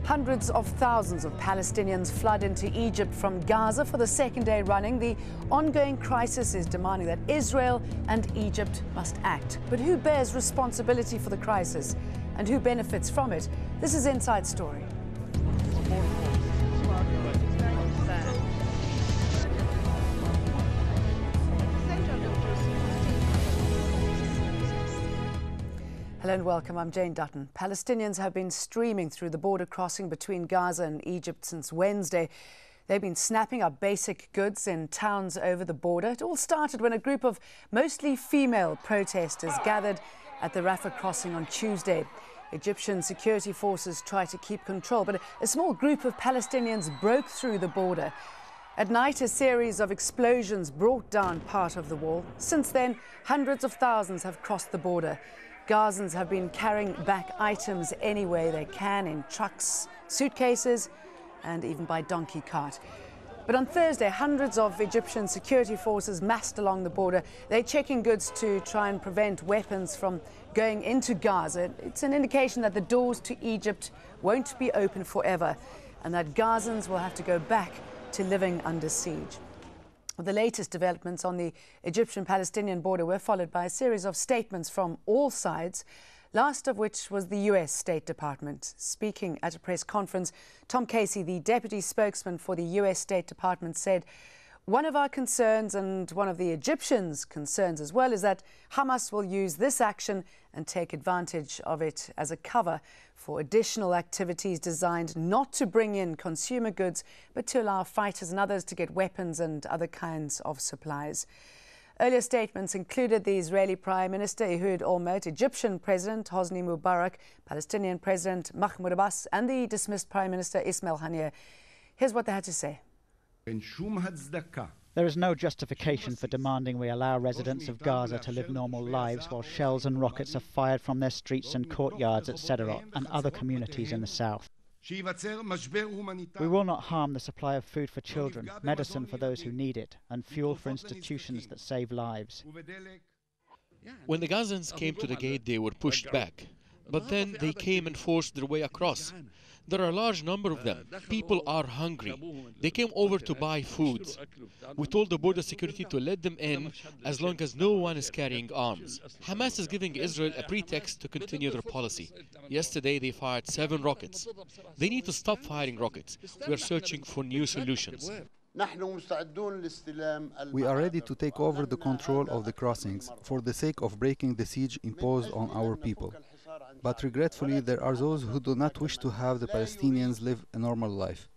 Hundreds of thousands of Palestinians flood into Egypt from Gaza for the second day running. The ongoing crisis is demanding that Israel and Egypt must act. But who bears responsibility for the crisis and who benefits from it? This is Inside Story. Hello and welcome. I'm Jane Dutton. Palestinians have been streaming through the border crossing between Gaza and Egypt since Wednesday. They've been snapping up basic goods in towns over the border. It all started when a group of mostly female protesters gathered at the Rafah crossing on Tuesday. Egyptian security forces tried to keep control, but a small group of Palestinians broke through the border. At night, a series of explosions brought down part of the wall. Since then, hundreds of thousands have crossed the border. Gazans have been carrying back items any way they can in trucks, suitcases, and even by donkey cart. But on Thursday, hundreds of Egyptian security forces massed along the border. They're checking goods to try and prevent weapons from going into Gaza. It's an indication that the doors to Egypt won't be open forever and that Gazans will have to go back to living under siege. The latest developments on the Egyptian-Palestinian border were followed by a series of statements from all sides, last of which was the US State Department. Speaking at a press conference, Tom Casey, the deputy spokesman for the US State Department, said, "One of our concerns, and one of the Egyptians' concerns as well, is that Hamas will use this action and take advantage of it as a cover for additional activities designed not to bring in consumer goods, but to allow fighters and others to get weapons and other kinds of supplies." Earlier statements included the Israeli Prime Minister Ehud Olmert, Egyptian President Hosni Mubarak, Palestinian President Mahmoud Abbas, and the dismissed Prime Minister Ismail Haniyeh. Here's what they had to say. There is no justification for demanding we allow residents of Gaza to live normal lives while shells and rockets are fired from their streets and courtyards at Sderot and other communities in the south. We will not harm the supply of food for children, medicine for those who need it, and fuel for institutions that save lives. When the Gazans came to the gate, they were pushed back. But then they came and forced their way across. There are a large number of them. People are hungry. They came over to buy food. We told the border security to let them in as long as no one is carrying arms. Hamas is giving Israel a pretext to continue their policy. Yesterday they fired 7 rockets. They need to stop firing rockets. We are searching for new solutions. We are ready to take over the control of the crossings for the sake of breaking the siege imposed on our people. But regretfully, there are those who do not wish to have the Palestinians live a normal life.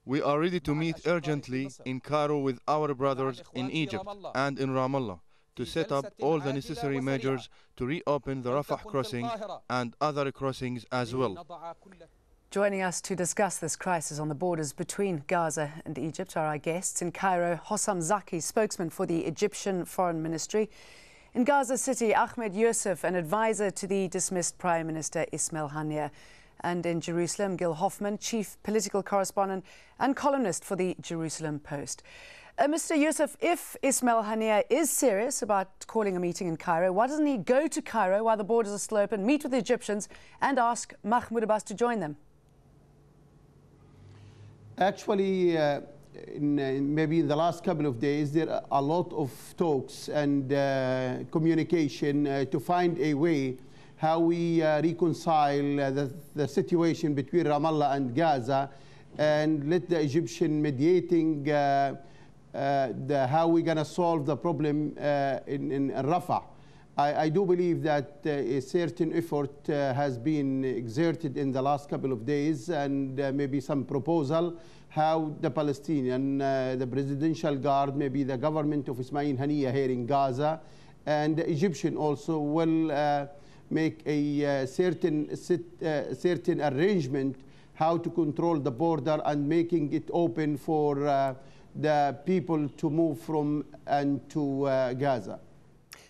We are ready to meet urgently in Cairo with our brothers in Egypt and in Ramallah to set up all the necessary measures to reopen the Rafah crossing and other crossings as well. Joining us to discuss this crisis on the borders between Gaza and Egypt are our guests. In Cairo, Hossam Zaki, spokesman for the Egyptian Foreign Ministry. In Gaza City, Ahmed Youssef, an advisor to the dismissed Prime Minister Ismail Haniyeh. And in Jerusalem, Gil Hoffman, chief political correspondent and columnist for the Jerusalem Post. Mr. Youssef, if Ismail Haniyeh is serious about calling a meeting in Cairo, why doesn't he go to Cairo while the borders are still open, meet with the Egyptians and ask Mahmoud Abbas to join them? Actually, maybe in the last couple of days, there are a lot of talks and communication to find a way how we reconcile the situation between Ramallah and Gaza and let the Egyptian mediating how we're going to solve the problem in Rafah. I do believe that a certain effort has been exerted in the last couple of days and maybe some proposal how the Palestinian, the Presidential Guard, maybe the government of Ismail Haniyeh here in Gaza, and the Egyptian also will make a certain arrangement how to control the border and making it open for the people to move from and to Gaza.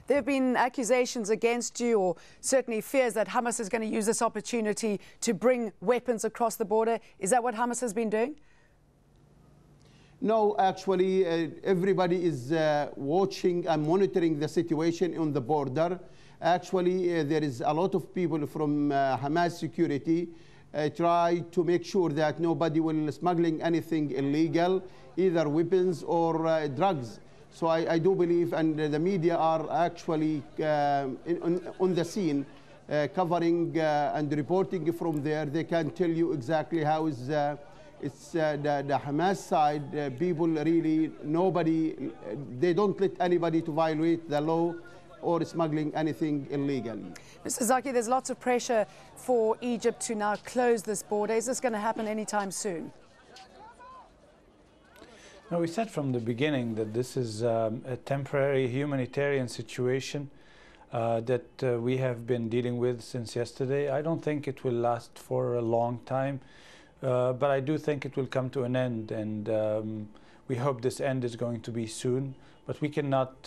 There have been accusations against you, or certainly fears that Hamas is going to use this opportunity to bring weapons across the border. Is that what Hamas has been doing? No, actually, everybody is watching and monitoring the situation on the border. Actually, there is a lot of people from Hamas security try to make sure that nobody will smuggling anything illegal, either weapons or drugs. So I do believe, and the media are actually on the scene, covering and reporting from there. They can tell you exactly how is it's the Hamas side. People really, nobody, they don't let anybody to violate the law or smuggling anything illegal. Mr. Zaki, there's lots of pressure for Egypt to now close this border. Is this going to happen anytime soon? No, we said from the beginning that this is a temporary humanitarian situation that we have been dealing with since yesterday. I don't think it will last for a long time, but I do think it will come to an end, and we hope this end is going to be soon. But we cannot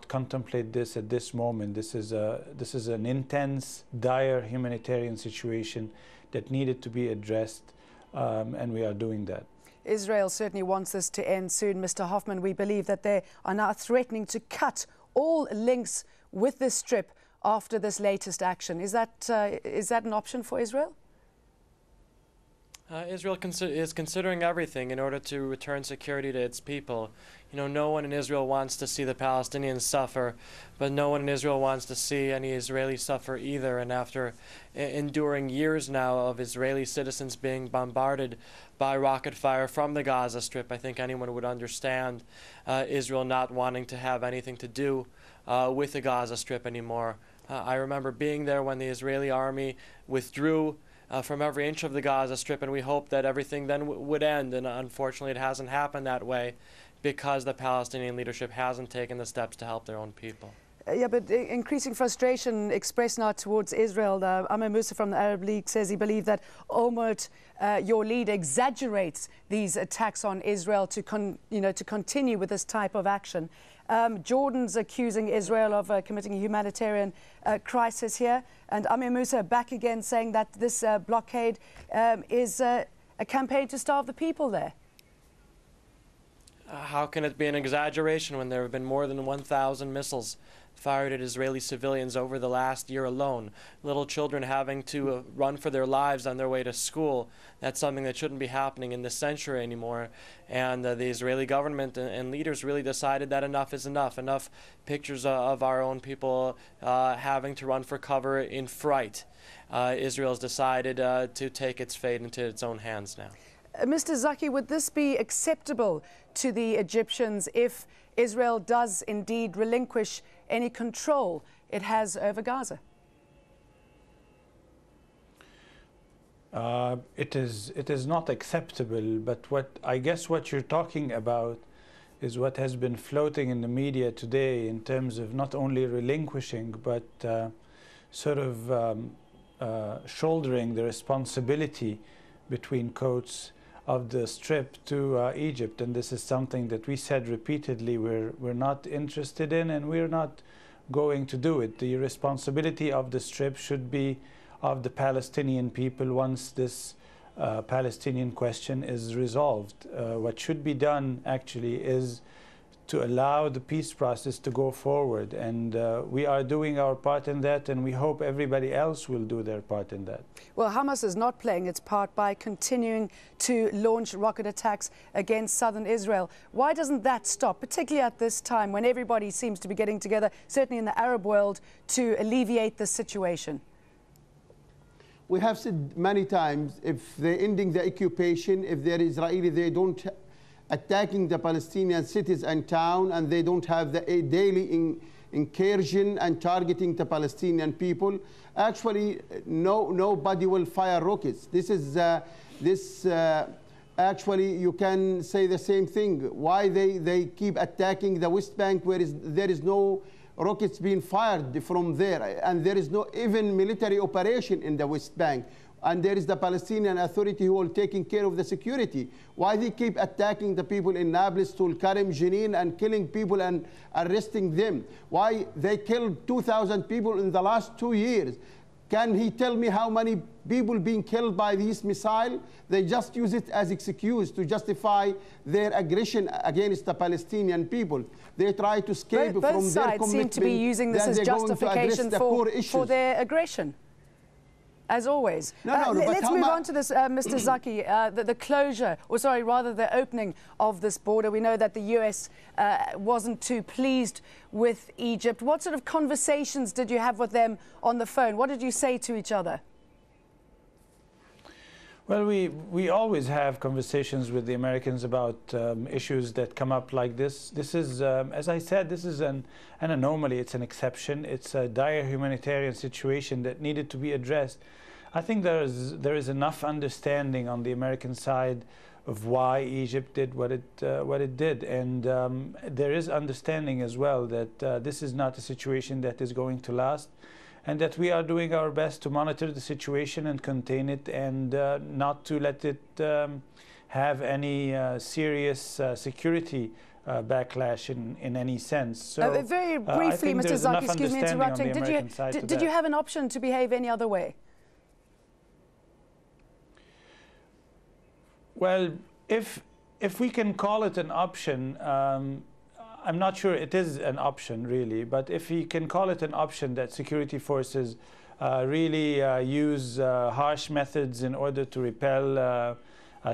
contemplate this at this moment. This is an intense, dire humanitarian situation that needed to be addressed, and we are doing that. Israel certainly wants this to end soon. Mr. Hoffman, we believe that they are now threatening to cut all links with this strip after this latest action. Is that an option for Israel? Israel is considering everything in order to return security to its people. You know, no one in Israel wants to see the Palestinians suffer, but no one in Israel wants to see any Israelis suffer either. And after enduring years now of Israeli citizens being bombarded by rocket fire from the Gaza Strip, I think anyone would understand Israel not wanting to have anything to do with the Gaza Strip anymore. I remember being there when the Israeli army withdrew from every inch of the Gaza Strip, and we hoped that everything then would end, and unfortunately it hasn't happened that way because the Palestinian leadership hasn't taken the steps to help their own people. Yeah, but increasing frustration expressed now towards Israel. Ahmed Musa from the Arab League says he believes that Omot, your leader, exaggerates these attacks on Israel to continue with this type of action. Jordan's accusing Israel of committing a humanitarian crisis here, and Ahmed Musa back again saying that this blockade is a campaign to starve the people there. How can it be an exaggeration when there have been more than 1,000 missiles fired at Israeli civilians over the last year alone? Little children having to run for their lives on their way to school. That's something that shouldn't be happening in this century anymore. And the Israeli government and leaders really decided that enough is enough. Enough pictures of our own people having to run for cover in fright. Israel's decided to take its fate into its own hands now. Mr. Zaki, would this be acceptable to the Egyptians if Israel does indeed relinquish any control it has over Gaza? It is not acceptable, but I guess what you're talking about is what has been floating in the media today in terms of not only relinquishing, but sort of shouldering the responsibility, between quotes, of the Strip to Egypt. And this is something that we said repeatedly we're not interested in, and we're not going to do it. The responsibility of the Strip should be of the Palestinian people once this Palestinian question is resolved. What should be done actually is to allow the peace process to go forward, and we are doing our part in that, and we hope everybody else will do their part in that. Well, Hamas is not playing its part by continuing to launch rocket attacks against southern Israel. Why doesn't that stop, particularly at this time when everybody seems to be getting together, certainly in the Arab world, to alleviate the situation? We have said many times, if they're ending the occupation, if they're Israeli, they don't attacking the Palestinian cities and town, and they don't have the daily incursion and targeting the Palestinian people. Actually, nobody will fire rockets. This is actually, you can say the same thing. Why they keep attacking the West Bank, where there is no rockets being fired from there, and there is no even military operation in the West Bank. And there is the Palestinian Authority who are taking care of the security. Why they keep attacking the people in Nablus, Tulkarem, Jenin, and killing people and arresting them? Why they killed 2,000 people in the last 2 years? Can he tell me how many people being killed by these missiles? They just use it as excuse to justify their aggression against the Palestinian people. They try to escape from their commitment. Both sides seem to be using this as justification for their aggression. As always. Let's move on to this, Mr. Zaki, the closure, or sorry, rather the opening of this border. We know that the US wasn't too pleased with Egypt. What sort of conversations did you have with them on the phone? What did you say to each other? Well, we always have conversations with the Americans about issues that come up like this. This is, as I said, this is an anomaly. It's an exception. It's a dire humanitarian situation that needed to be addressed. I think there is enough understanding on the American side of why Egypt did what it did, and there is understanding as well that this is not a situation that is going to last, and that we are doing our best to monitor the situation and contain it, and not to let it have any serious security backlash in any sense. So, very briefly, Mr. Zaki, excuse me interrupting. Did you have an option to behave any other way? Well, if we can call it an option, I'm not sure it is an option really, but if we can call it an option that security forces really use harsh methods in order to repel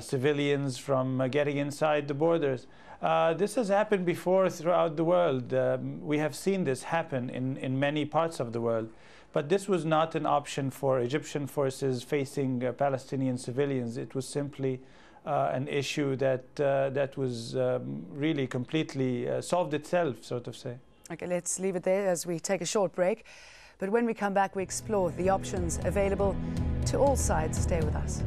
civilians from getting inside the borders. This has happened before throughout the world. We have seen this happen in many parts of the world. But this was not an option for Egyptian forces facing Palestinian civilians. It was simply an issue that was really completely solved itself, so to say. Okay, let's leave it there as we take a short break. But when we come back, we explore the options available to all sides. Stay with us.